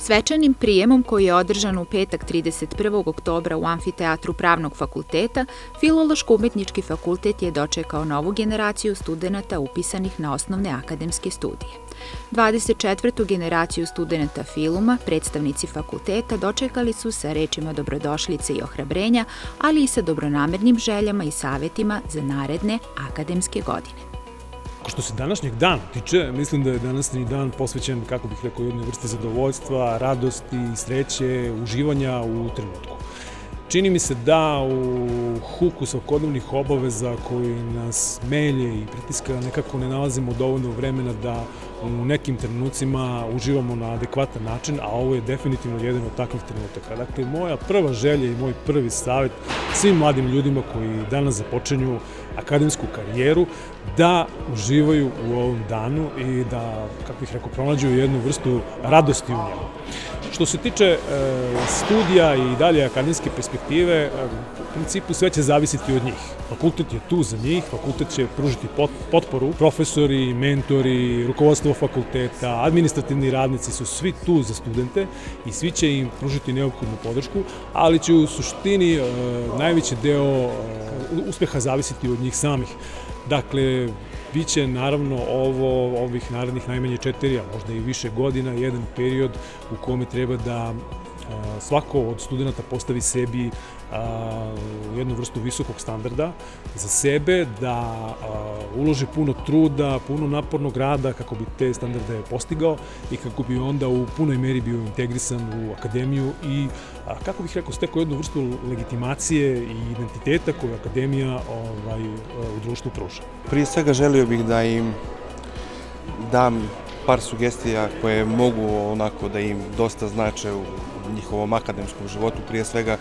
Svečanim prijemom koji je održan u petak 31. oktobra u Amfiteatru Pravnog fakulteta, Filološko-umetnički fakultet je dočekao novu generaciju studenata upisanih na osnovne akademske studije. 24. generaciju studenata Filuma predstavnici fakulteta dočekali su sa rečima dobrodošlice i ohrabrenja, ali i sa dobronamernim željama i savjetima za naredne akademske godine. Što se današnjeg dana tiče, mislim da je današnji dan posvećen, kako bih rekao, jednoj vrsti zadovoljstva, radosti, sreće, uživanja u trenutku. Čini mi se da u huku svakodnevnih obaveza koji nas melje i pritiska nekako ne nalazimo dovoljno vremena da u nekim trenucima uživamo na adekvatan način, a ovo je definitivno jedan od takvih trenutaka. Dakle, moja prva želja i moj prvi savjet svim mladim ljudima koji danas započinju akademsku karijeru, da uživaju u ovom danu i da, kako bih rekao, pronađu jednu vrstu radosti u njemu. Što se tiče studija i dalje akademske perspektive, u principu sve će zavisiti od njih. Fakultet je tu za njih, fakultet će pružiti potporu, profesori, mentori, rukovodstvo fakulteta, administrativni radnici su svi tu za studente i svi će im pružiti neophodnu podršku, ali će u suštini najveći deo uspeha zavisiti od njih samih. Dakle, biće naravno ovih narednih najmanje 4, a možda i više godina, jedan period u kome treba da svako od studenta postavi sebi jednu vrstu visokog standarda za sebe, da uloži puno truda, puno napornog rada kako bi te standarde postigao i kako bi onda u punoj meri bio integrisan u akademiju i, kako bih rekao, stekao jednu vrstu legitimacije i identiteta koju akademija u društvu pruža. Prije svega želio bih da im dam par sugestija koje mogu onako da im dosta znače u njihovom akademskom životu, prije svega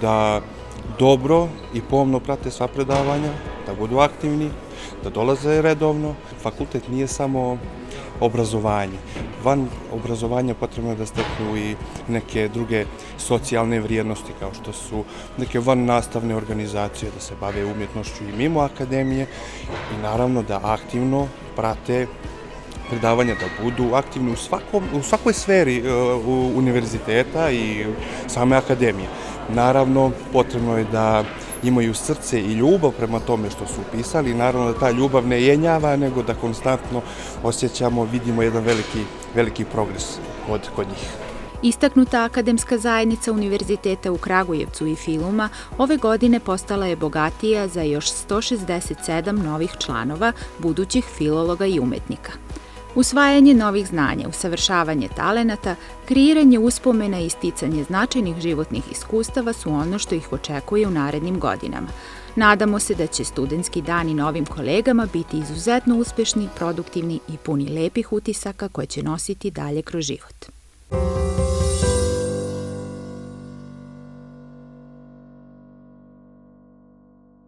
da dobro i pomno prate sva predavanja, da budu aktivni, da dolaze redovno. Fakultet nije samo obrazovanje. Van obrazovanja potrebno je da steknu i neke druge socijalne vrijednosti, kao što su neke van nastavne organizacije, da se bave umjetnošću i mimo akademije i naravno da aktivno prate predavanja, da budu aktivni u svakoj sferi univerziteta i same akademije. Naravno, potrebno je da imaju srce i ljubav prema tome što su upisali i naravno da ta ljubav ne jenjava, nego da konstantno osjećamo, vidimo jedan veliki progres kod njih. Istaknuta akademska zajednica Univerziteta u Kragujevcu i Filuma ove godine postala je bogatija za još 167 novih članova, budućih filologa i umetnika. Usvajanje novih znanja, usavršavanje talenata, kreiranje uspomena i sticanje značajnih životnih iskustava su ono što ih očekuje u narednim godinama. Nadamo se da će studentski dani novim kolegama biti izuzetno uspešni, produktivni i puni lepih utisaka koje će nositi dalje kroz život.